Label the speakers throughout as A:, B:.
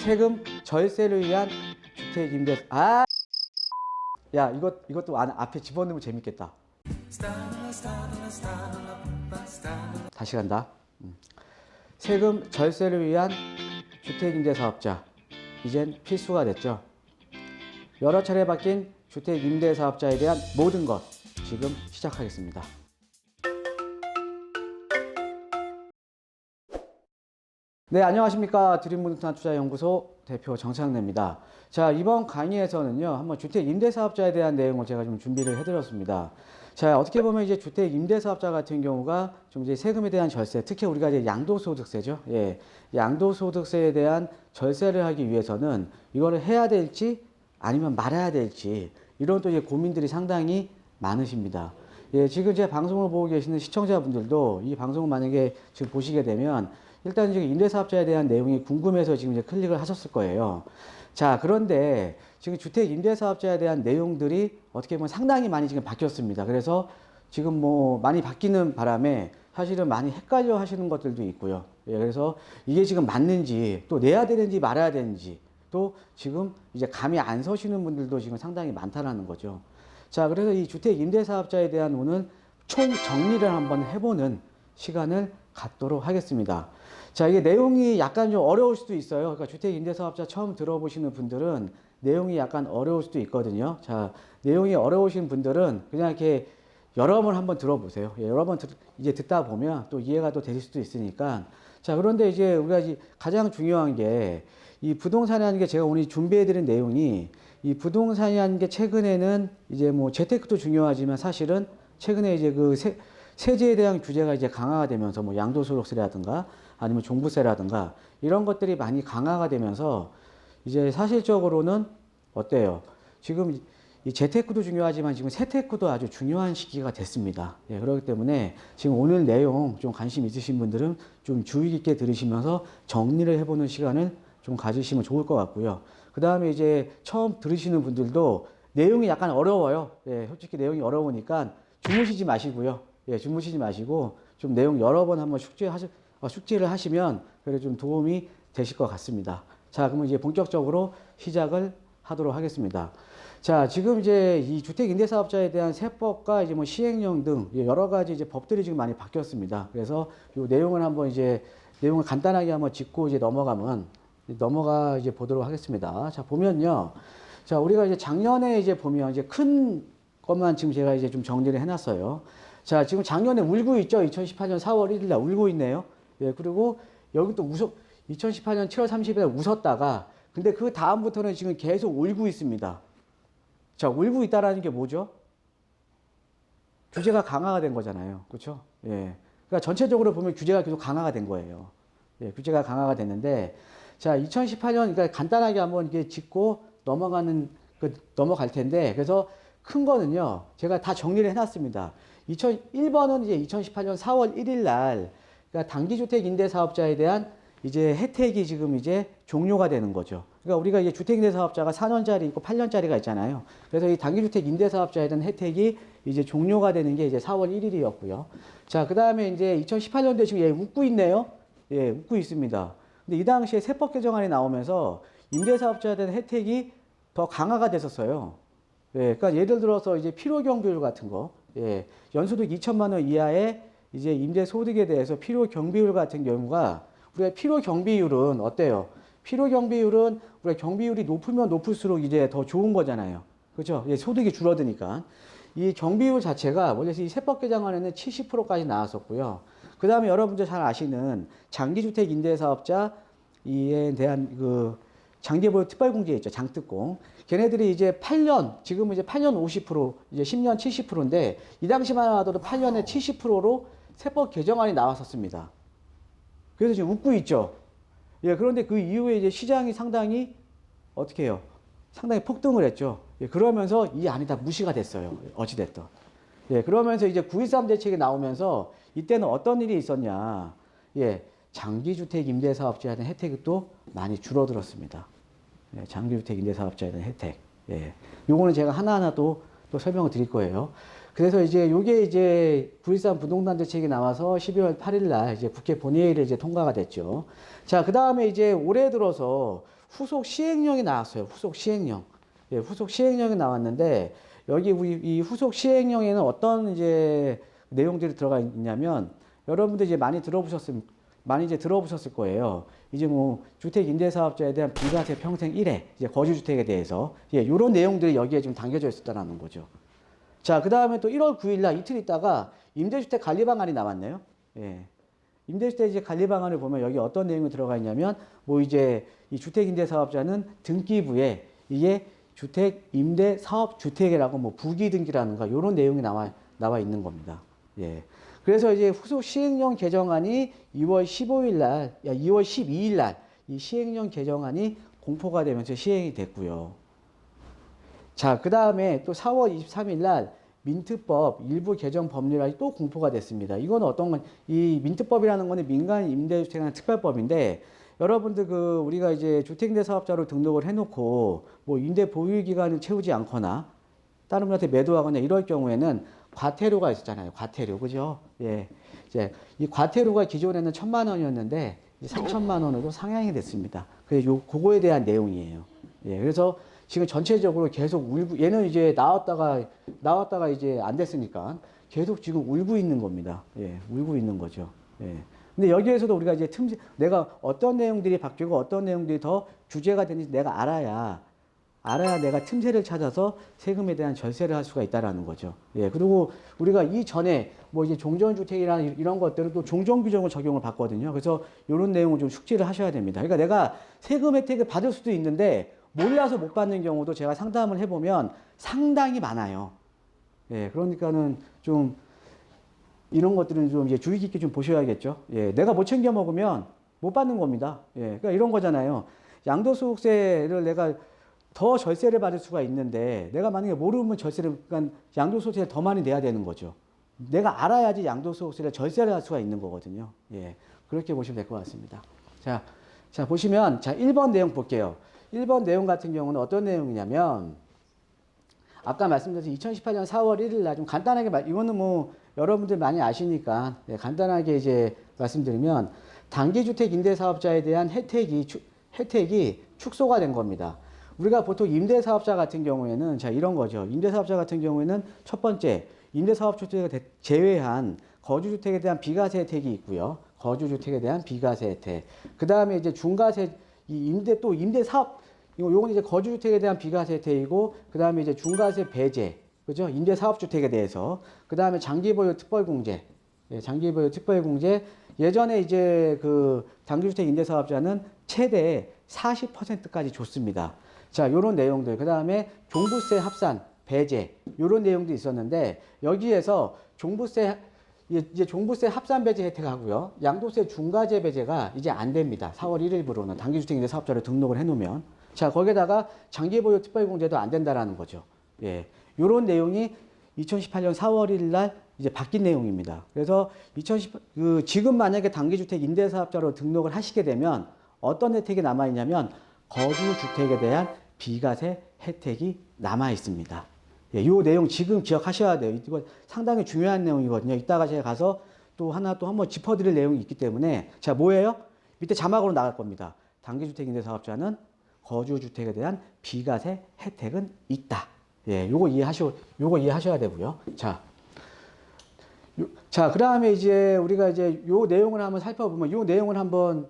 A: 세금 절세를 위한 주택 임대. 야, 이것도 앞에 집어넣으면 재밌겠다. 다시 간다. 세금 절세를 위한 주택 임대 사업자. 이젠 필수가 됐죠. 여러 차례 바뀐 주택 임대 사업자에 대한 모든 것 지금 시작하겠습니다. 네, 안녕하십니까. 드림몬스터 투자연구소 대표 정창래입니다. 자, 이번 강의에서는요, 한번 주택 임대 사업자에 대한 내용을 제가 좀 준비를 해드렸습니다. 자, 어떻게 보면 이제 주택 임대 사업자 같은 경우가 좀 이제 세금에 대한 절세, 특히 우리가 이제 양도소득세죠. 예, 양도소득세에 대한 절세를 하기 위해서는 이거를 해야 될지 아니면 말아야 될지 이런 또 이제 고민들이 상당히 많으십니다. 예, 지금 제 방송을 보고 계시는 시청자분들도 이 방송을 만약에 지금 보시게 되면 일단 지금 임대사업자에 대한 내용이 궁금해서 지금 이제 클릭을 하셨을 거예요. 자, 그런데 지금 주택 임대사업자에 대한 내용들이 어떻게 보면 상당히 많이 지금 바뀌었습니다. 그래서 지금 뭐 많이 바뀌는 바람에 사실은 많이 헷갈려 하시는 것들도 있고요. 예, 그래서 이게 지금 맞는지 또 내야 되는지 말아야 되는지 또 지금 이제 감이 안 서시는 분들도 지금 상당히 많다라는 거죠. 자, 그래서 이 주택 임대사업자에 대한 오늘 총 정리를 한번 해보는 시간을 갖도록 하겠습니다. 자, 이게 내용이 약간 좀 어려울 수도 있어요. 그러니까 주택 임대사업자 처음 들어보시는 분들은 내용이 약간 어려울 수도 있거든요. 자, 내용이 어려우신 분들은 그냥 이렇게 여러 번 한번 들어보세요. 예, 여러 번 이제 듣다 보면 또 이해가 또 되실 수도 있으니까. 자, 그런데 이제 우리가 가장 중요한 게 이 부동산이라는 게 제가 오늘 준비해드린 내용이 이 부동산이라는 게 최근에는 이제 뭐 재테크도 중요하지만 사실은 최근에 이제 그 세제에 대한 규제가 이제 강화가 되면서 뭐 양도소득세라든가 아니면 종부세라든가 이런 것들이 많이 강화가 되면서 이제 사실적으로는 어때요? 지금 이 재테크도 중요하지만 지금 세테크도 아주 중요한 시기가 됐습니다. 예, 그렇기 때문에 지금 오늘 내용 좀 관심 있으신 분들은 좀 주의 깊게 들으시면서 정리를 해보는 시간을 좀 가지시면 좋을 것 같고요. 그 다음에 이제 처음 들으시는 분들도 내용이 약간 어려워요. 예, 솔직히 내용이 어려우니까 주무시지 마시고요. 예, 주무시지 마시고 좀 내용 여러 번 한번 숙지를 하시면 그래 좀 도움이 되실 것 같습니다. 자, 그러면 이제 본격적으로 시작을 하도록 하겠습니다. 자, 지금 이제 이 주택 임대 사업자에 대한 세법과 이제 뭐 시행령 등 여러 가지 이제 법들이 지금 많이 바뀌었습니다. 그래서 이 내용을 한번 이제 내용을 간단하게 한번 짚고 이제 넘어가 이제 보도록 하겠습니다. 자, 보면요. 자, 우리가 이제 작년에 이제 보면 이제 큰 것만 지금 제가 이제 좀 정리를 해놨어요. 자, 지금 작년에 울고 있죠. 2018년 4월 1일 날 울고 있네요. 예, 그리고 여기 또 2018년 7월 30일 날 웃었다가 근데 그 다음부터는 지금 계속 울고 있습니다. 자, 울고 있다라는 게 뭐죠? 규제가 강화가 된 거잖아요. 그렇죠? 예. 그러니까 전체적으로 보면 규제가 계속 강화가 된 거예요. 예, 규제가 강화가 됐는데 자, 2018년 그러니까 간단하게 한번 이게 짚고 넘어갈 텐데 그래서 큰 거는요. 제가 다 정리를 해 놨습니다. 1번은 이제 2018년 4월 1일 날 그러니까 단기주택 임대 사업자에 대한 이제 혜택이 지금 이제 종료가 되는 거죠. 그러니까 우리가 이제 주택 임대 사업자가 4년짜리 있고 8년짜리가 있잖아요. 그래서 이 단기주택 임대 사업자에 대한 혜택이 이제 종료가 되는 게 이제 4월 1일이었고요. 자, 그다음에 이제 2018년도에 지금 얘 웃고 있네요. 예, 웃고 있습니다. 근데 이 당시에 세법 개정안이 나오면서 임대 사업자에 대한 혜택이 더 강화가 됐었어요. 예, 그러니까 예를 들어서 이제 필요 경비율 같은 거, 예, 연소득 2천만 원 이하의 이제 임대 소득에 대해서 필요 경비율 같은 경우가 우리가 필요 경비율은 어때요? 필요 경비율은 우리가 경비율이 높으면 높을수록 이제 더 좋은 거잖아요. 그렇죠? 예, 소득이 줄어드니까. 이 경비율 자체가 원래 이 세법 개정안에는 70%까지 나왔었고요. 그 다음에 여러분들 잘 아시는 장기주택 임대사업자 이에 대한 그 장기보유 특별공제 있죠. 장특공. 걔네들이 이제 8년, 지금은 이제 8년 50%, 이제 10년 70%인데 이 당시만 하더라도 8년에 70%로 세법 개정안이 나왔었습니다. 그래서 지금 웃고 있죠. 예, 그런데 그 이후에 이제 시장이 상당히 어떻게 해요? 상당히 폭등을 했죠. 예, 그러면서 이 안이 다 무시가 됐어요. 어찌됐든. 예, 그러면서 이제 9.13 대책이 나오면서 이때는 어떤 일이 있었냐. 예, 장기주택 임대사업자에 대한 혜택이 또 많이 줄어들었습니다. 예, 장기주택 임대사업자에 대한 혜택. 예, 요거는 제가 하나하나 또 설명을 드릴 거예요. 그래서 이제 요게 이제 9.13 부동산 대책이 나와서 12월 8일 날 이제 국회 본회의를 이제 통과가 됐죠. 자, 그 다음에 이제 올해 들어서 후속 시행령이 나왔어요. 후속 시행령. 예, 후속 시행령이 나왔는데 여기 우리 이 후속 시행령에는 어떤 이제 내용들이 들어가 있냐면 여러분들 이제 많이 이제 들어보셨을 거예요. 이제 뭐 주택 임대 사업자에 대한 비과세 평생 1회 이제 거주 주택에 대해서 예, 이런 내용들이 여기에 좀 담겨져 있었다는 거죠. 자, 그 다음에 또 1월 9일 날 이틀 있다가 임대주택 관리 방안이 나왔네요. 예. 임대주택 이제 관리 방안을 보면 여기 어떤 내용이 들어가 있냐면 뭐 이제 이 주택 임대 사업자는 등기부에 이게 주택 임대 사업 주택이라고 뭐 부기 등기라는가 이런 내용이 나와 있는 겁니다. 예. 그래서 이제 후속 시행령 개정안이 2월 15일 날, 2월 12일 날 이 시행령 개정안이 공포가 되면서 시행이 됐고요. 자, 그 다음에 또 4월 23일 날 민트법 일부 개정 법률안이 또 공포가 됐습니다. 이건 어떤 건, 이 민트법이라는 거는 민간 임대주택의 특별법인데, 여러분들 우리가 이제 주택임대 사업자로 등록을 해놓고, 뭐 임대 보유 기간을 채우지 않거나, 다른 분한테 매도하거나 이럴 경우에는 과태료가 있었잖아요. 과태료. 그죠? 예. 이제 이 과태료가 기존에는 1,000만 원이었는데, 3,000만 원으로 상향이 됐습니다. 그거에 대한 내용이에요. 예. 그래서 지금 전체적으로 계속 얘는 이제 나왔다가 이제 안 됐으니까 계속 지금 울고 있는 겁니다. 예, 울고 있는 거죠. 예. 근데 여기에서도 우리가 이제 내가 어떤 내용들이 바뀌고 어떤 내용들이 더 규제가 되는지 내가 알아야 내가 틈새를 찾아서 세금에 대한 절세를 할 수가 있다라는 거죠. 예, 그리고 우리가 이전에 뭐 이제 종전주택이라는 이런 것들은 또 종전규정을 적용을 받거든요. 그래서 이런 내용을 좀 숙지를 하셔야 됩니다. 그러니까 내가 세금 혜택을 받을 수도 있는데 몰라서 못 받는 경우도 제가 상담을 해보면 상당히 많아요. 예, 그러니까는 좀 이런 것들은 좀 이제 주의 깊게 좀 보셔야겠죠. 예, 내가 못 챙겨 먹으면 못 받는 겁니다. 예, 그러니까 이런 거잖아요. 양도소득세를 내가 더 절세를 받을 수가 있는데 내가 만약에 모르면 그러니까 양도소득세를 더 많이 내야 되는 거죠. 내가 알아야지 양도소득세를 절세를 할 수가 있는 거거든요. 예, 그렇게 보시면 될 것 같습니다. 자, 보시면, 1번 내용 볼게요. 1번 내용 같은 경우는 어떤 내용이냐면, 아까 말씀드린 2018년 4월 1일 날 좀 간단하게, 이거는 뭐 여러분들 많이 아시니까, 네, 간단하게 이제 말씀드리면, 단기주택 임대사업자에 대한 혜택이 축소가 된 겁니다. 우리가 보통 임대사업자 같은 경우에는, 자, 이런 거죠. 임대사업자 같은 경우에는 첫 번째, 임대사업주택을 제외한 거주주택에 대한 비과세 혜택이 있고요. 거주주택에 대한 비과세 혜택. 그 다음에 이제 중과세, 임대사업, 요건 이제 거주주택에 대한 비과세 혜택이고, 그 다음에 이제 중과세 배제, 그죠? 임대사업주택에 대해서. 그 다음에 장기보유 특별공제. 예, 장기보유 특별공제. 예전에 이제 단기주택 임대사업자는 최대 40%까지 줬습니다. 자, 요런 내용들. 그 다음에 종부세 합산, 배제. 요런 내용도 있었는데, 여기에서 이제 종부세 합산 배제 혜택하고요. 양도세 중과세 배제가 이제 안 됩니다. 4월 1일부로는 단기주택 임대 사업자로 등록을 해놓으면. 자, 거기에다가 장기보유 특별공제도 안 된다라는 거죠. 예. 요런 내용이 2018년 4월 1일 날 이제 바뀐 내용입니다. 그래서 지금 만약에 단기주택 임대 사업자로 등록을 하시게 되면 어떤 혜택이 남아있냐면 거주주택에 대한 비과세 혜택이 남아 있습니다. 예, 이 내용 지금 기억하셔야 돼요. 이거 상당히 중요한 내용이거든요. 이따가 제가 가서 또 한번 짚어드릴 내용이 있기 때문에. 자, 뭐예요? 밑에 자막으로 나갈 겁니다. 단기주택 임대사업자는 거주주택에 대한 비과세 혜택은 있다. 예, 요거 이해하셔야 되고요. 자, 그 다음에 이제 우리가 이제 요 내용을 한번 살펴보면 요 내용을 한번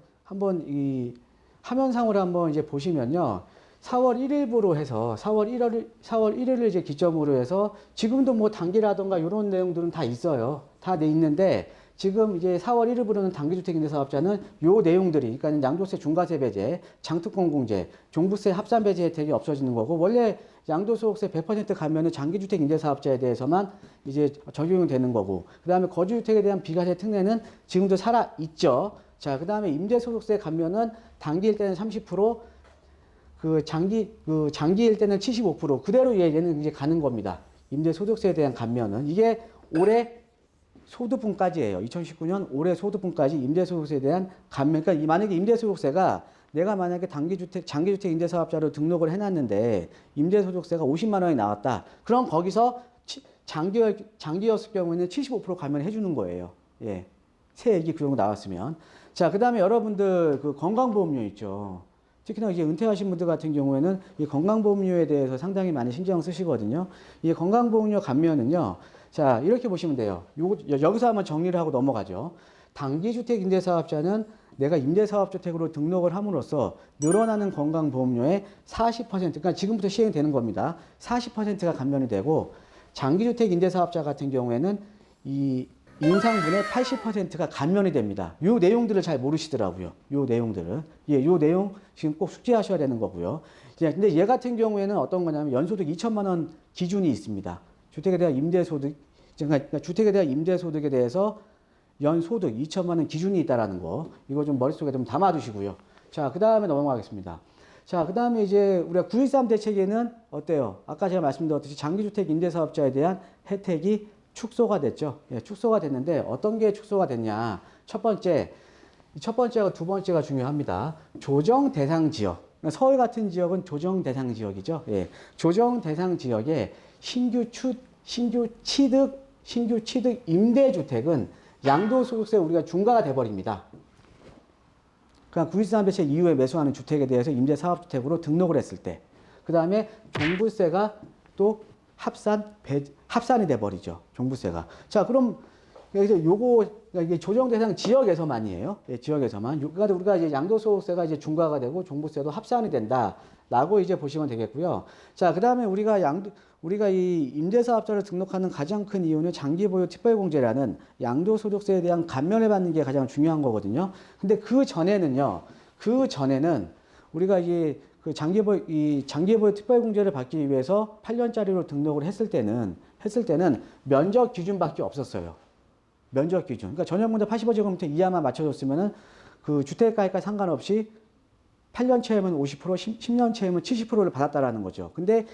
A: 이 화면상으로 한번 이제 보시면요. 4월 1일부로 해서 4월 1일을 이제 기점으로 해서 지금도 뭐 단기라던가 이런 내용들은 다 있어요. 다 돼 있는데 지금 이제 4월 1일부로는 단기주택 임대사업자는 요 내용들이, 그러니까 양도세 중과세 배제, 장특권 공제, 종부세 합산 배제 혜택이 없어지는 거고, 원래 양도소득세 100% 가면은 장기주택 임대사업자에 대해서만 이제 적용이 되는 거고, 그 다음에 거주주택에 대한 비과세 특례는 지금도 살아 있죠. 자, 그 다음에 임대소득세 가면은 단기일 때는 30%, 장기일 때는 75%, 그대로 얘는 이제 가는 겁니다. 임대소득세에 대한 감면은. 이게 올해 소득분까지예요. 2019년 올해 소득분까지 임대소득세에 대한 감면. 그러니까 만약에 임대소득세가 내가 만약에 장기주택 임대사업자로 등록을 해놨는데 임대소득세가 50만 원이 나왔다. 그럼 거기서 장기였을 경우에는 75% 감면해 주는 거예요. 예. 세액이 그 정도 나왔으면. 자, 그 다음에 여러분들 그 건강보험료 있죠. 특히나 이제 은퇴하신 분들 같은 경우에는 이 건강보험료에 대해서 상당히 많이 신경 쓰시거든요. 이 건강보험료 감면은요. 자, 이렇게 보시면 돼요. 여기서 한번 정리를 하고 넘어가죠. 단기주택 임대사업자는 내가 임대사업주택으로 등록을 함으로써 늘어나는 건강보험료의 40%, 그러니까 지금부터 시행되는 겁니다. 40%가 감면이 되고, 장기주택 임대사업자 같은 경우에는 이 인상분의 80%가 감면이 됩니다. 요 내용들을 잘 모르시더라고요. 요 내용들을. 예, 요 내용 지금 꼭 숙지하셔야 되는 거고요. 예, 근데 얘 같은 경우에는 어떤 거냐면 연소득 2천만 원 기준이 있습니다. 주택에 대한 임대소득, 그러니까 주택에 대한 임대소득에 대해서 연소득 2천만 원 기준이 있다라는 거. 이거 좀 머릿속에 좀 담아두시고요. 자, 그 다음에 넘어가겠습니다. 자, 그 다음에 이제 우리가 9.13 대책에는 어때요? 아까 제가 말씀드렸듯이 장기주택 임대사업자에 대한 혜택이 축소가 됐죠. 예, 축소가 됐는데 어떤 게 축소가 됐냐? 첫 번째하고 두 번째가 중요합니다. 조정 대상 지역. 서울 같은 지역은 조정 대상 지역이죠. 예, 조정 대상 지역에 신규 취득 임대주택은 양도소득세 우리가 중과가 돼버립니다. 그러니까 9.13 대책 이후에 매수하는 주택에 대해서 임대사업주택으로 등록을 했을 때, 그 다음에 종부세가 또 합산이 돼버리죠. 종부세가. 자, 그럼 여기서 요거 이게 조정 대상 지역에서만이에요. 예, 지역에서만. 그러니까 우리가 이제 양도소득세가 이제 중과가 되고 종부세도 합산이 된다라고 이제 보시면 되겠고요. 자, 그 다음에 우리가 이 임대사업자를 등록하는 가장 큰 이유는 장기보유 특별공제라는 양도소득세에 대한 감면을 받는 게 가장 중요한 거거든요. 근데 그 전에는 우리가 이제 그 장기보유 특별공제를 받기 위해서 8년짜리로 등록을 했을 때는 면적 기준밖에 없었어요. 면적 기준. 그러니까 전용분대 85제곱미터 이하만 맞춰줬으면은 그 주택가액과 상관없이 8년 채우면 50%, 10년 채우면 70%를 받았다라는 거죠. 근데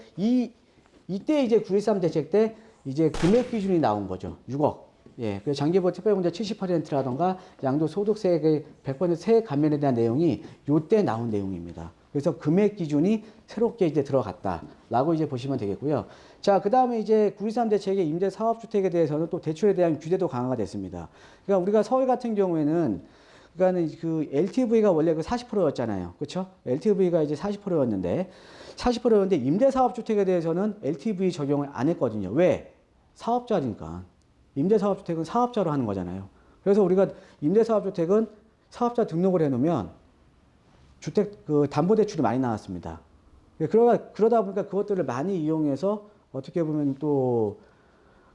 A: 이때 이제 9.13 대책 때 이제 금액 기준이 나온 거죠. 6억. 예. 그래서 장기보유 특별공제 70%라던가 양도소득세액의 100% 세액 감면에 대한 내용이 요때 나온 내용입니다. 그래서 금액 기준이 새롭게 이제 들어갔다라고 이제 보시면 되겠고요. 자, 그 다음에 이제 9.13 대책의 임대사업주택에 대해서는 또 대출에 대한 규제도 강화가 됐습니다. 그러니까 우리가 서울 같은 경우에는 그러니까는 그 LTV가 원래 그 40%였잖아요. 그렇죠? LTV가 이제 40%였는데 임대사업주택에 대해서는 LTV 적용을 안 했거든요. 왜? 사업자니까. 임대사업주택은 사업자로 하는 거잖아요. 그래서 우리가 임대사업주택은 사업자 등록을 해놓으면 주택 그 담보대출이 많이 나왔습니다. 그러다 보니까 그것들을 많이 이용해서 어떻게 보면 또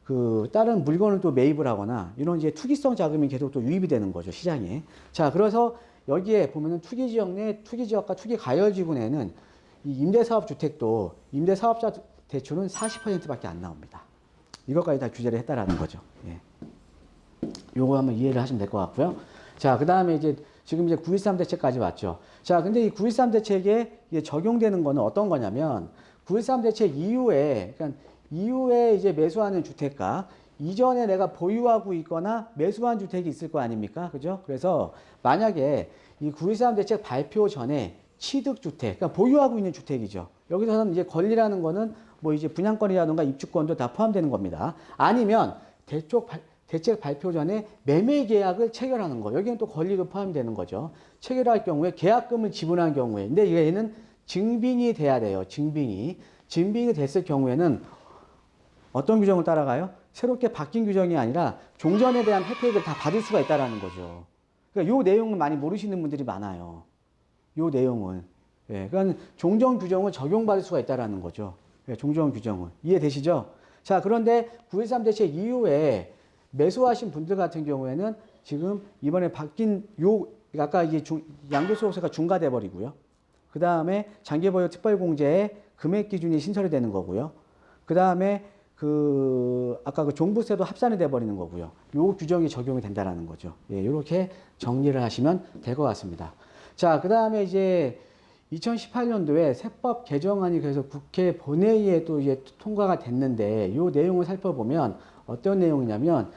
A: 그 다른 물건을 또 매입을 하거나 이런 이제 투기성 자금이 계속 또 유입이 되는 거죠, 시장에. 자, 그래서 여기에 보면은 투기지역 내 투기지역과 투기가열지구 내는 이 임대사업주택도 임대사업자 대출은 40%밖에 안 나옵니다. 이것까지 다 규제를 했다라는 거죠. 예. 요거 한번 이해를 하시면 될 것 같고요. 자, 그 다음에 이제 지금 이제 9.13 대책까지 왔죠. 자, 근데 이 9.13 대책에 이제 적용되는 거는 어떤 거냐면 9.13 대책 이후에, 그러니까 이후에 이제 매수하는 주택가, 이전에 내가 보유하고 있거나 매수한 주택이 있을 거 아닙니까? 그죠? 그래서 만약에 이 9.13 대책 발표 전에 취득주택, 그러니까 보유하고 있는 주택이죠. 여기서는 이제 권리라는 거는 뭐 이제 분양권이라든가 입주권도 다 포함되는 겁니다. 아니면 대책 발표 전에 매매 계약을 체결하는 거. 여기는 또 권리도 포함이 되는 거죠. 체결할 경우에 계약금을 지불한 경우에. 근데 얘는 증빙이 돼야 돼요. 증빙이 됐을 경우에는 어떤 규정을 따라가요? 새롭게 바뀐 규정이 아니라 종전에 대한 혜택을 다 받을 수가 있다는 거죠. 그러니까 요 내용을 많이 모르시는 분들이 많아요. 요 내용은. 예, 그러니까 종전 규정을 적용받을 수가 있다는 거죠. 예, 종전 규정을. 이해되시죠? 자, 그런데 9.13 대책 이후에 매수하신 분들 같은 경우에는 지금 이번에 바뀐 아까 이게 양도소득세가 중과돼 버리고요. 그 다음에 장기보유 특별공제에 금액 기준이 신설이 되는 거고요. 그 다음에 아까 그 종부세도 합산이 돼 버리는 거고요. 요 규정이 적용이 된다라는 거죠. 예, 이렇게 정리를 하시면 될 것 같습니다. 자, 그 다음에 이제 2018년도에 세법 개정안이 그래서 국회 본회의에 또 이제 통과가 됐는데 요 내용을 살펴보면 어떤 내용이냐면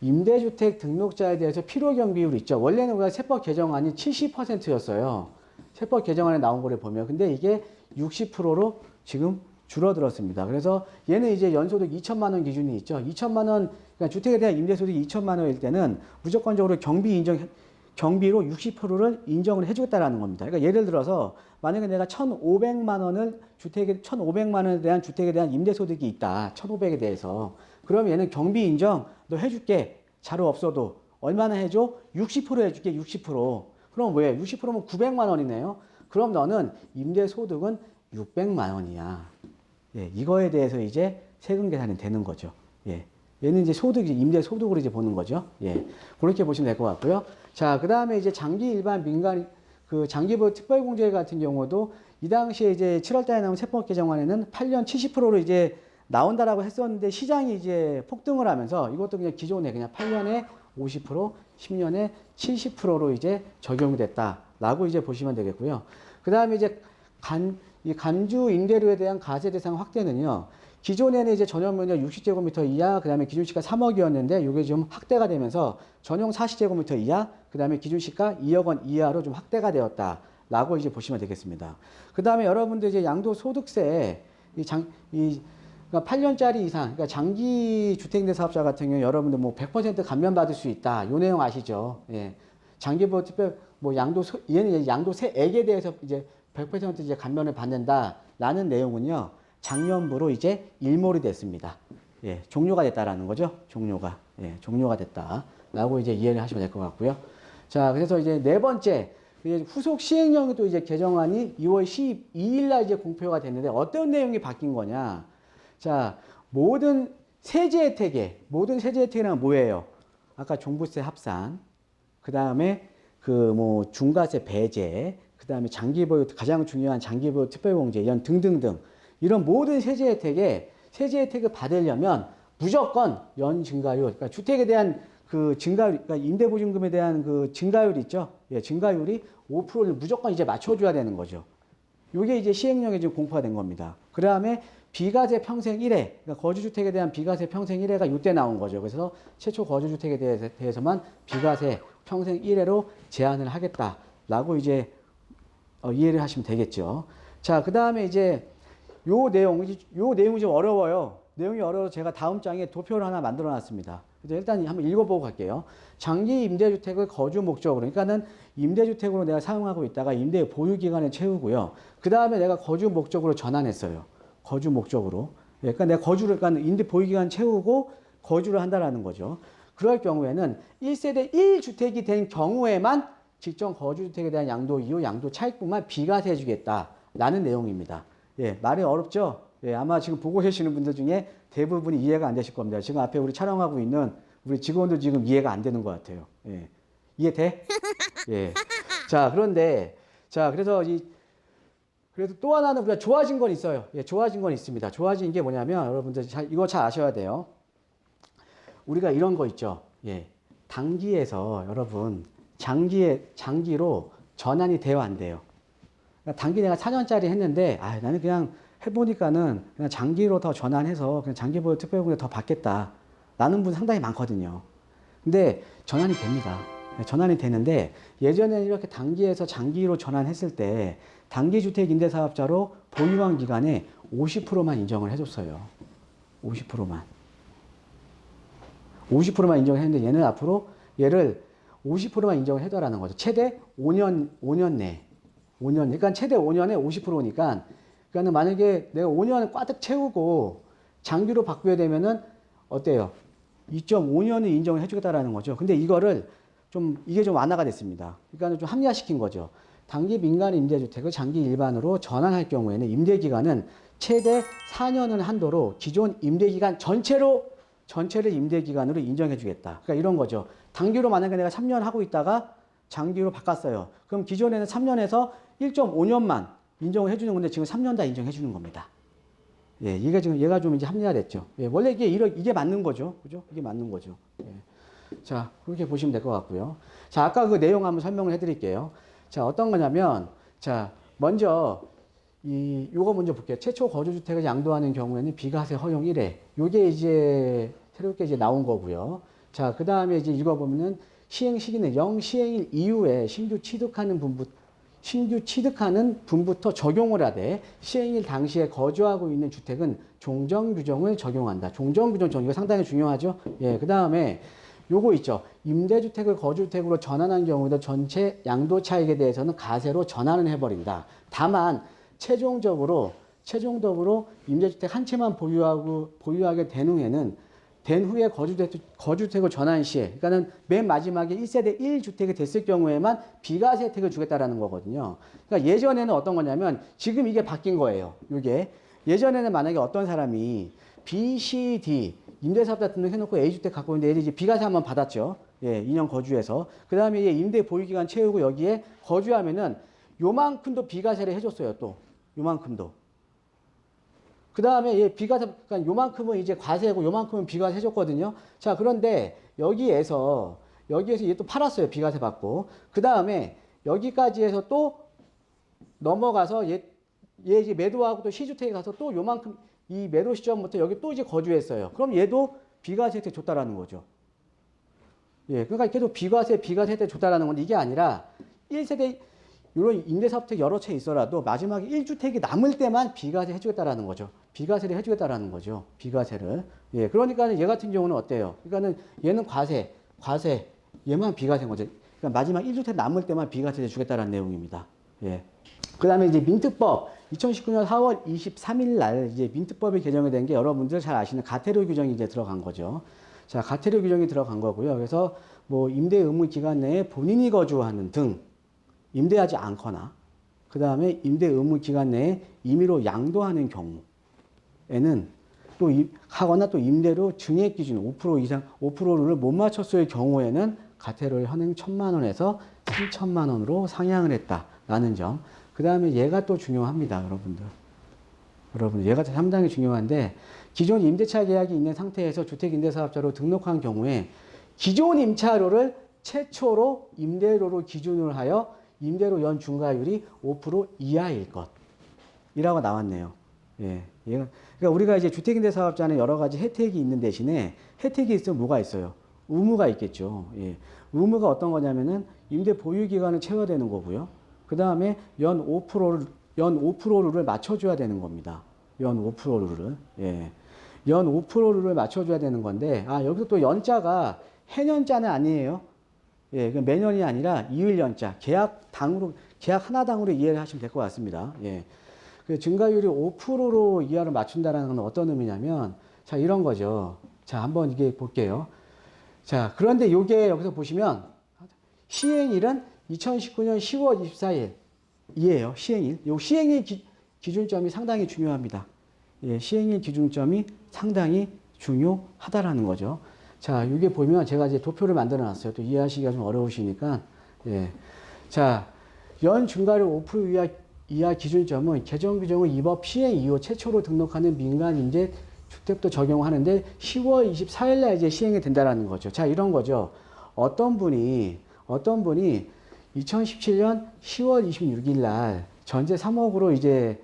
A: 임대주택 등록자에 대해서 필요경 비율 있죠. 원래는 우리가 세법 개정안이 70%였어요. 세법 개정안에 나온 거를 보면. 근데 이게 60%로 지금 줄어들었습니다. 그래서 얘는 이제 연소득 2천만 원 기준이 있죠. 2천만 원, 그러니까 주택에 대한 임대소득이 2천만 원일 때는 무조건적으로 경비로 60%를 인정을 해주겠다라는 겁니다. 그러니까 예를 들어서 만약에 내가 1,500만 원을 1,500만 원에 대한 주택에 대한 임대소득이 있다. 1,500에 대해서. 그럼 얘는 경비 인정 너 해줄게. 자료 없어도 얼마나 해줘? 60% 해줄게. 60%. 그럼 왜? 60%면 900만 원이네요. 그럼 너는 임대소득은 600만 원이야. 예, 이거에 대해서 이제 세금 계산이 되는 거죠. 예. 얘는 이제 임대 소득으로 이제 보는 거죠. 예. 그렇게 보시면 될 것 같고요. 자, 그 다음에 이제 장기 일반 민간, 장기보유 특별공제 같은 경우도 이 당시에 이제 7월 달에 나온 세법 개정안에는 8년 70%로 이제 나온다라고 했었는데 시장이 이제 폭등을 하면서 이것도 그냥 기존에 그냥 8년에 50%, 10년에 70%로 이제 적용이 됐다라고 이제 보시면 되겠고요. 그 다음에 이제 이 간주 임대료에 대한 과세 대상 확대는요. 기존에는 이제 전용 면적 60제곱미터 이하, 그 다음에 기준시가 3억이었는데 이게 좀 확대가 되면서 전용 40제곱미터 이하, 그 다음에 기준시가 2억 원 이하로 좀 확대가 되었다라고 이제 보시면 되겠습니다. 그 다음에 여러분들 이제 양도소득세, 그러니까 8년짜리 이상, 그러니까 장기 주택임대 사업자 같은 경우 여러분들 뭐 100% 감면받을 수 있다. 요 내용 아시죠? 예. 장기보유 특별, 얘는 이제 양도세액에 대해서 이제 100% 이제 감면을 받는다라는 내용은요. 작년부로 이제 일몰이 됐습니다. 예, 종료가 됐다라는 거죠. 종료가 됐다라고 이제 이해를 하시면 될 것 같고요. 자, 그래서 이제 네 번째 후속 시행령이 또 이제 개정안이 2월 12일 날 이제 공표가 됐는데 어떤 내용이 바뀐 거냐? 자, 모든 세제 혜택에는 뭐예요? 아까 종부세 합산, 그 다음에 중과세 배제, 그 다음에 장기보유, 가장 중요한 장기보유 특별공제 이런 등등등 이런 모든 세제 혜택을 받으려면 무조건 연 증가율, 그러니까 주택에 대한 증가율, 그러니까 임대보증금에 대한 증가율 있죠? 예, 증가율이 5%를 무조건 이제 맞춰줘야 되는 거죠. 이게 이제 시행령에 지금 공포가 된 겁니다. 그 다음에 비과세 평생 1회, 그러니까 거주주택에 대한 비과세 평생 1회가 이때 나온 거죠. 그래서 최초 거주주택에 대해서만 비과세 평생 1회로 제한을 하겠다라고 이제 이해를 하시면 되겠죠. 자, 그 다음에 이제 요 내용이 좀 어려워요. 내용이 어려워서 제가 다음 장에 도표를 하나 만들어 놨습니다. 일단 한번 읽어보고 갈게요. 장기 임대주택을 거주 목적으로, 그러니까는 임대주택으로 내가 사용하고 있다가 임대 보유 기간을 채우고요. 그 다음에 내가 거주 목적으로 전환했어요. 거주 목적으로. 그러니까 내가 그러니까 임대 보유 기간 채우고 거주를 한다라는 거죠. 그럴 경우에는 1세대 1주택이 된 경우에만 직접 거주주택에 대한 양도 이후 양도 차익분만 비과세 해주겠다라는 내용입니다. 예, 말이 어렵죠? 예, 아마 지금 보고 계시는 분들 중에 대부분이 이해가 안 되실 겁니다. 지금 앞에 우리 촬영하고 있는 우리 직원들 지금 이해가 안 되는 것 같아요. 예. 이해돼? 예. 자, 그래서 또 하나는 우리가 좋아진 건 있어요. 예, 좋아진 건 있습니다. 좋아진 게 뭐냐면 여러분들 이거 잘 아셔야 돼요. 우리가 이런 거 있죠. 예. 단기에서 여러분 장기로 전환이 돼요, 안 돼요? 그러니까 단기 내가 4년짜리 했는데 나는 그냥 해보니까는 그냥 장기로 더 전환해서 그냥 장기보유 특별공제 더 받겠다 라는 분 상당히 많거든요. 근데 전환이 됩니다. 전환이 되는데 예전에는 이렇게 단기에서 장기로 전환했을 때 단기주택 임대사업자로 보유한 기간에 50%만 인정을 해줬어요. 50%만 인정을 했는데 얘는 앞으로 얘를 50%만 인정을 해달라는 거죠. 최대 5년 내. 5년. 그러니까 최대 5년에 50%니까 그러니까 만약에 내가 5년을 꽉 채우고 장기로 바꾸게 되면은 어때요? 2.5년을 인정을 해주겠다라는 거죠. 근데 이게 좀 완화가 됐습니다. 그러니까 좀 합리화시킨 거죠. 단기 민간 임대주택을 장기 일반으로 전환할 경우에는 임대기간은 최대 4년을 한도로 기존 임대기간 전체를 임대기간으로 인정해주겠다. 그러니까 이런 거죠. 단기로 만약에 내가 3년 하고 있다가 장기로 바꿨어요. 그럼 기존에는 3년에서 1.5년만 인정을 해주는 건데 지금 3년 다 인정해주는 겁니다. 예, 얘가 좀 이제 합리화됐죠. 예, 원래 이게 맞는 거죠. 그죠? 이게 맞는 거죠. 예. 자, 그렇게 보시면 될 것 같고요. 자, 아까 그 내용 한번 설명을 해드릴게요. 자, 어떤 거냐면, 자, 먼저, 요거 먼저 볼게요. 최초 거주주택을 양도하는 경우에는 비과세 허용 1회. 요게 이제, 새롭게 이제 나온 거고요. 자, 그 다음에 이제 읽어보면은, 시행 시기는 영시행일 이후에 신규 취득하는 분부, 신규 취득하는 분부터 적용을 하되 시행일 당시에 거주하고 있는 주택은 종전규정을 적용한다. 종전규정 이거 상당히 중요하죠. 예, 그 다음에 요거 있죠. 임대주택을 거주주택으로 전환한 경우에도 전체 양도 차익에 대해서는 가세로 전환을 해버린다. 다만 최종적으로 임대주택 한 채만 보유하게 된 후에 거주주택을 전환 시에, 그러니까는 맨 마지막에 1세대 1주택이 됐을 경우에만 비과세 혜택을 주겠다라는 거거든요. 그러니까 예전에는 어떤 거냐면, 지금 이게 바뀐 거예요. 이게. 예전에는 만약에 어떤 사람이 B, C, D, 임대사업자 등록해놓고 A주택 갖고 있는데 얘들이 이제 비과세 한번 받았죠. 예, 2년 거주해서. 그 다음에 임대 보유기간 채우고 여기에 거주하면은 요만큼도 비과세를 해줬어요, 또. 요만큼도. 그 다음에 얘 비과세, 그러니까 요만큼은 이제 과세고 요만큼은 비과세 해줬거든요. 자, 그런데 여기에서 얘 또 팔았어요. 비과세 받고. 그 다음에 여기까지 해서 또 넘어가서 얘 이제 매도하고 또 시주택에 가서 또 요만큼 이 매도 시점부터 여기 또 이제 거주했어요. 그럼 얘도 비과세 혜택 줬다라는 거죠. 예, 그러니까 계속 비과세 혜택 줬다라는 건데 이게 아니라 1세대 이런 임대사업택 여러 채 있어라도 마지막에 1주택이 남을 때만 비과세 해주겠다라는 거죠. 비과세를 해주겠다라는 거죠. 비과세를. 예, 그러니까 얘 같은 경우는 어때요? 그러니까는 얘는 과세, 얘만 비과세인 거죠. 그러니까 마지막 1주택 남을 때만 비과세를 주겠다라는 내용입니다. 예. 그 다음에 이제 민특법 2019년 4월 23일 날 이제 민특법이 개정이 된 게 여러분들 잘 아시는 가태료 규정이 이제 들어간 거죠. 자, 가태료 규정이 들어간 거고요. 그래서 뭐 임대 의무 기간 내에 본인이 거주하는 등 임대하지 않거나 그 다음에 임대 의무 기간 내에 임의로 양도하는 경우에는 또 하거나 또 임대료 증액 기준 5% 이상 5%를 못 맞췄을 경우에는 가태료를 현행 1,000만 원에서 3,000만 원으로 상향을 했다라는 점. 그 다음에 얘가 또 중요합니다, 여러분들 얘가 상당히 중요한데 기존 임대차 계약이 있는 상태에서 주택임대사업자로 등록한 경우에 기존 임차료를 최초로 임대료로 기준으로 하여 임대료 연 중과율이 5% 이하일 것이라고 나왔네요. 예, 그러니까 우리가 이제 주택임대사업자는 여러 가지 혜택이 있는 대신에 혜택이 있으면 뭐가 있어요? 의무가 있겠죠. 예, 의무가 어떤 거냐면은 임대 보유 기간을 채워야 되는 거고요. 그 다음에 연 5%를 맞춰줘야 되는 겁니다. 연 5%를. 예. 연 5%를 맞춰줘야 되는 건데, 여기서 또 연자가 해년자는 아니에요. 예, 매년이 아니라 이율연자, 계약 하나당으로 이해를 하시면 될 것 같습니다. 예. 그 증가율이 5%로 이하를 맞춘다는 건 어떤 의미냐면, 자, 이런 거죠. 자, 한번 이게 볼게요. 자, 그런데 요게 여기서 보시면, 시행일은 2019년 10월 24일 이에요. 시행일. 요 시행일 기준점이 상당히 중요합니다. 예, 시행일 기준점이 상당히 중요하다라는 거죠. 자, 이게 보면 제가 이제 도표를 만들어 놨어요. 또 이해하시기가 좀 어려우시니까. 예. 자, 연 중과율 5% 이하 기준점은 개정 규정을 이법 시행 이후 최초로 등록하는 민간 임대 주택도 적용하는데 10월 24일 날 이제 시행이 된다라는 거죠. 자, 이런 거죠. 어떤 분이 2017년 10월 26일 날 전세 3억으로 이제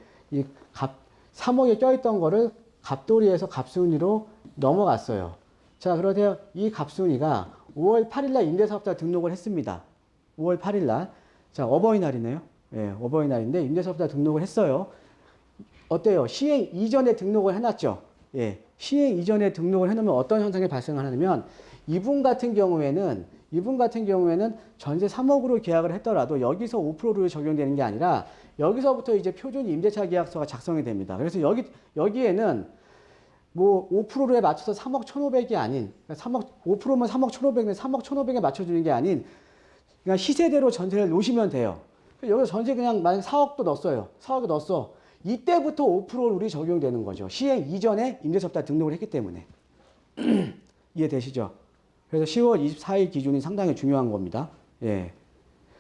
A: 3억에 껴있던 거를 갑돌이에서 갑순이로 넘어갔어요. 자, 그런데 이 갑순이가 5월 8일 날 임대사업자 등록을 했습니다. 5월 8일 날. 자, 어버이날이네요. 예, 어버이날인데 임대사업자 등록을 했어요. 어때요? 시행 이전에 등록을 해놨죠. 예, 시행 이전에 등록을 해놓으면 어떤 현상이 발생하냐면 이분 같은 경우에는 전세 3억으로 계약을 했더라도 여기서 5%를 적용되는 게 아니라 여기서부터 이제 표준 임대차 계약서가 작성이 됩니다. 그래서 여기에는 뭐 5%에 맞춰서 3억 1,500이 아닌 5%면 3억 1,500에 3억 1,500에 맞춰주는 게 아닌 그냥 시세대로 전세를 놓으시면 돼요. 여기서 전세 그냥 만약 4억도 넣었어요. 4억을 넣었어. 이때부터 5%룰이 적용되는 거죠. 시행 이전에 임대사업자 등록을 했기 때문에. 이해되시죠? 그래서 10월 24일 기준이 상당히 중요한 겁니다. 예.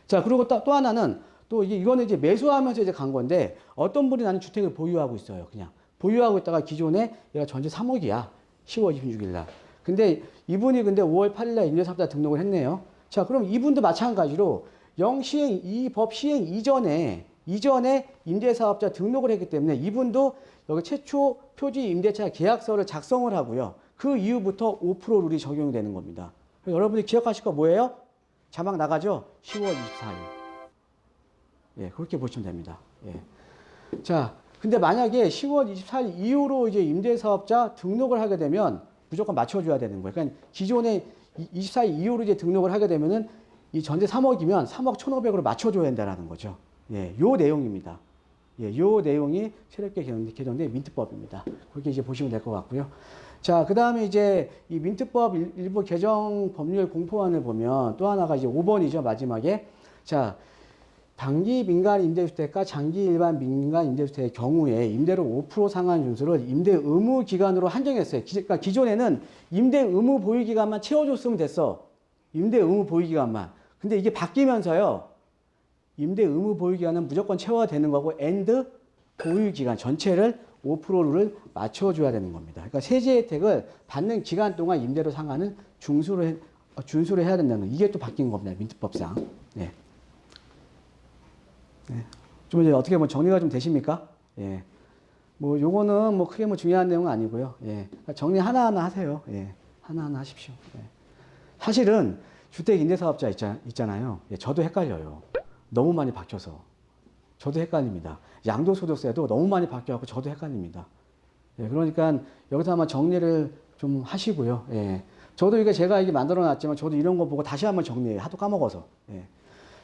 A: 자, 그리고 또 하나는 이거는 이제 매수하면서 이제 간 건데 어떤 분이 나는 주택을 보유하고 있어요. 그냥 보유하고 있다가 기존에 얘가 전세 3억이야. 10월 26일 날. 근데 이분이 5월 8일 날 임대사업자 등록을 했네요. 자, 그럼 이분도 마찬가지로 이 법 시행 이전에 임대사업자 등록을 했기 때문에 이분도 여기 최초 표지 임대차 계약서를 작성을 하고요. 그 이후부터 5%룰이 적용이 되는 겁니다. 여러분이 기억하실 거 뭐예요? 자막 나가죠? 10월 24일. 예, 그렇게 보시면 됩니다. 예. 자, 근데 만약에 10월 24일 이후로 이제 임대사업자 등록을 하게 되면 무조건 맞춰줘야 되는 거예요. 그러니까 기존에 24일 이후로 이제 등록을 하게 되면은 이 전세 3억이면 3억 1,500으로 맞춰줘야 된다는 거죠. 예, 요 내용입니다. 예, 요 내용이 새롭게 개정된 민트법입니다. 그렇게 이제 보시면 될 것 같고요. 자, 그 다음에 이제 이 민트법 일부 개정 법률 공포안을 보면 또 하나가 이제 5번이죠, 마지막에. 자, 단기 민간 임대주택과 장기 일반 민간 임대주택의 경우에 임대료 5% 상한 준수를 임대 의무 기간으로 한정했어요. 그러니까 기존에는 임대 의무 보유 기간만 채워줬으면 됐어. 임대 의무 보유 기간만. 근데 이게 바뀌면서요. 임대 의무 보유 기간은 무조건 채워야 되는 거고 엔드 보유 기간 전체를 5%를 맞춰줘야 되는 겁니다. 그러니까 세제 혜택을 받는 기간 동안 임대료 상한은 준수를 해야 된다는 이게 또 바뀐 겁니다. 민트법상. 네. 네. 좀 이제 어떻게 뭐 정리가 좀 되십니까? 예. 뭐 요거는 뭐 크게 뭐 중요한 내용은 아니고요. 예. 정리 하나하나 하세요. 예. 하나하나 하십시오. 예. 사실은 주택 임대사업자 있잖아요. 예. 저도 헷갈려요. 너무 많이 바뀌어서. 저도 헷갈립니다. 양도소득세도 너무 많이 바뀌어서 저도 헷갈립니다. 예. 그러니까 여기서 한번 정리를 좀 하시고요. 예. 저도 이게 제가 이게 만들어 놨지만 저도 이런 거 보고 다시 한번 정리해요. 하도 까먹어서. 예.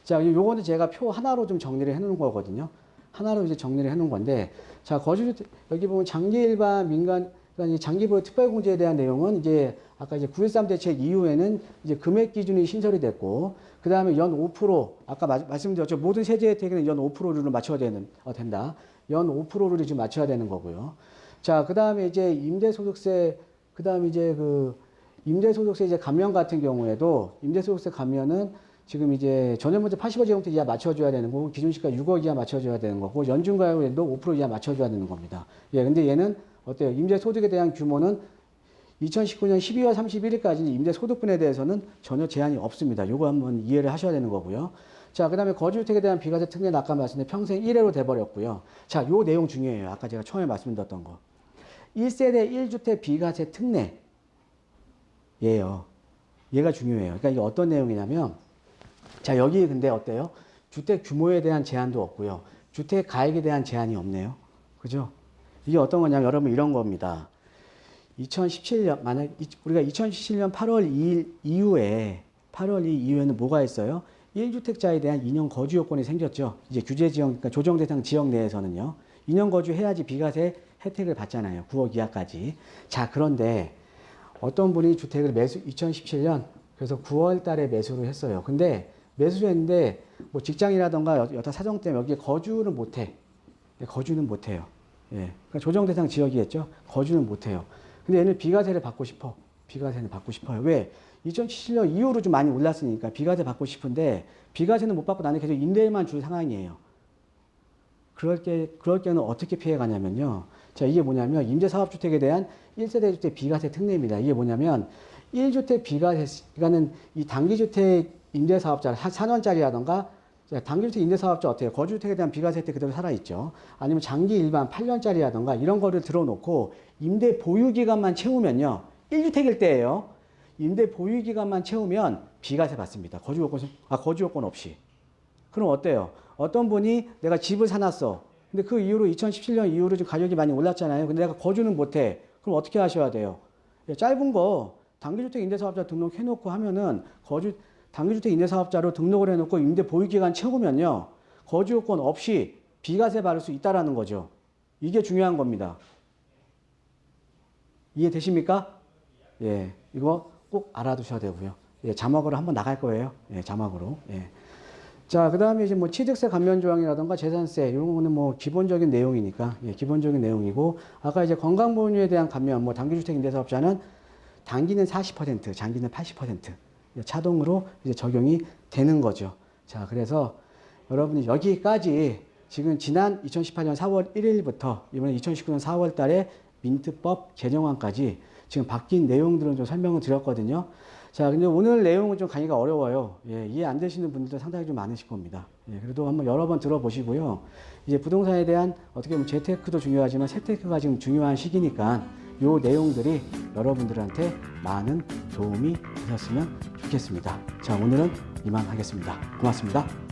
A: 자, 요거는 제가 표 하나로 좀 정리를 해 놓은 거거든요. 하나로 이제 정리를 해 놓은 건데, 자, 거주주택, 여기 보면 장기 일반 민간, 그러니까 장기 보유 특별공제에 대한 내용은 이제 아까 이제 9.13 대책 이후에는 이제 금액 기준이 신설이 됐고, 그 다음에 연 5%, 아까 말씀드렸죠. 모든 세제 혜택에는 연 5%를 맞춰야 된다. 연 5%를 지금 맞춰야 되는 거고요. 자, 그 다음에 이제 임대소득세, 그 다음에 이제 임대소득세 이제 감면 같은 경우에도 임대소득세 감면은 지금 이제 전년문제 80억 이하 맞춰줘야 되는 거고, 기준시가 6억 이하 맞춰줘야 되는 거고, 연중가율에도 5% 이하 맞춰줘야 되는 겁니다. 예, 근데 얘는 어때요? 임대소득에 대한 규모는 2019년 12월 31일까지 임대소득분에 대해서는 전혀 제한이 없습니다. 요거 한번 이해를 하셔야 되는 거고요. 자, 그 다음에 거주주택에 대한 비과세 특례는 아까 말씀드린 평생 1회로 돼버렸고요. 자, 요 내용 중요해요. 아까 제가 처음에 말씀드렸던 거. 1세대 1주택 비과세 특례. 얘요. 얘가 중요해요. 그러니까 이게 어떤 내용이냐면, 자, 여기 근데 어때요? 주택 규모에 대한 제한도 없고요. 주택 가액에 대한 제한이 없네요. 그죠? 이게 어떤 거냐면 여러분 이런 겁니다. 2017년, 만약 우리가 2017년 8월 2일 이후에, 8월 2일 이후에는 뭐가 있어요? 1주택자에 대한 2년 거주 요건이 생겼죠. 이제 규제 지역, 그러니까 조정 대상 지역 내에서는요. 2년 거주해야지 비과세 혜택을 받잖아요. 9억 이하까지. 자, 그런데 어떤 분이 주택을 2017년, 그래서 9월 달에 매수를 했어요. 근데 매수를 했는데 뭐 직장이라던가 여타 사정 때문에 여기에 거주는 못해. 거주는 못해요. 예. 그러니까 조정 대상 지역이겠죠. 거주는 못해요. 근데 얘는 비과세를 받고 싶어. 비과세는 받고 싶어요. 왜? 2017년 이후로 좀 많이 올랐으니까 비과세 받고 싶은데 비과세는 못 받고 나는 계속 임대료만 줄 상황이에요. 그럴 때는 어떻게 피해가냐면요. 자, 이게 뭐냐면 임대사업주택에 대한 1세대 주택 비과세 특례입니다. 이게 뭐냐면 1주택 비과세, 그러니까는 이 단기주택 임대사업자 4년짜리라던가 단기주택 임대사업자 어때요? 거주주택에 대한 비과세 혜택 그대로 살아있죠. 아니면 장기 일반 8년짜리라던가 이런 거를 들어놓고 임대 보유기간만 채우면요. 1주택일 때예요. 임대 보유기간만 채우면 비과세 받습니다. 거주 요건 없이. 그럼 어때요? 어떤 분이 내가 집을 사놨어. 근데 그 이후로 2017년 이후로 좀 가격이 많이 올랐잖아요. 근데 내가 거주는 못해. 그럼 어떻게 하셔야 돼요? 짧은 거 단기주택 임대사업자 등록해놓고 하면은 단기주택 임대사업자로 등록을 해놓고 임대 보유기간 채우면요. 거주요건 없이 비과세 받을 수 있다라는 거죠. 이게 중요한 겁니다. 이해되십니까? 예, 이거 꼭 알아두셔야 되고요. 예, 자막으로 한번 나갈 거예요. 예, 자막으로. 예. 자, 그 다음에 이제 뭐 취득세 감면 조항이라던가 재산세, 이런 거는 뭐 기본적인 내용이니까, 예, 기본적인 내용이고, 아까 이제 건강보험료에 대한 감면, 뭐 단기주택 임대사업자는 단기는 40%, 장기는 80%. 자동으로 이제 적용이 되는 거죠. 자, 그래서 여러분이 여기까지 지금 지난 2018년 4월 1일부터 이번에 2019년 4월 달에 민트법 개정안까지 지금 바뀐 내용들은 좀 설명을 드렸거든요. 자, 근데 오늘 내용은 좀 강의가 어려워요. 예, 이해 안 되시는 분들도 상당히 좀 많으실 겁니다. 예, 그래도 한번 여러 번 들어보시고요. 이제 부동산에 대한 어떻게 보면 재테크도 중요하지만 세테크가 지금 중요한 시기니까 요 내용들이 여러분들한테 많은 도움이 되셨으면 좋겠습니다. 자, 오늘은 이만 하겠습니다. 고맙습니다.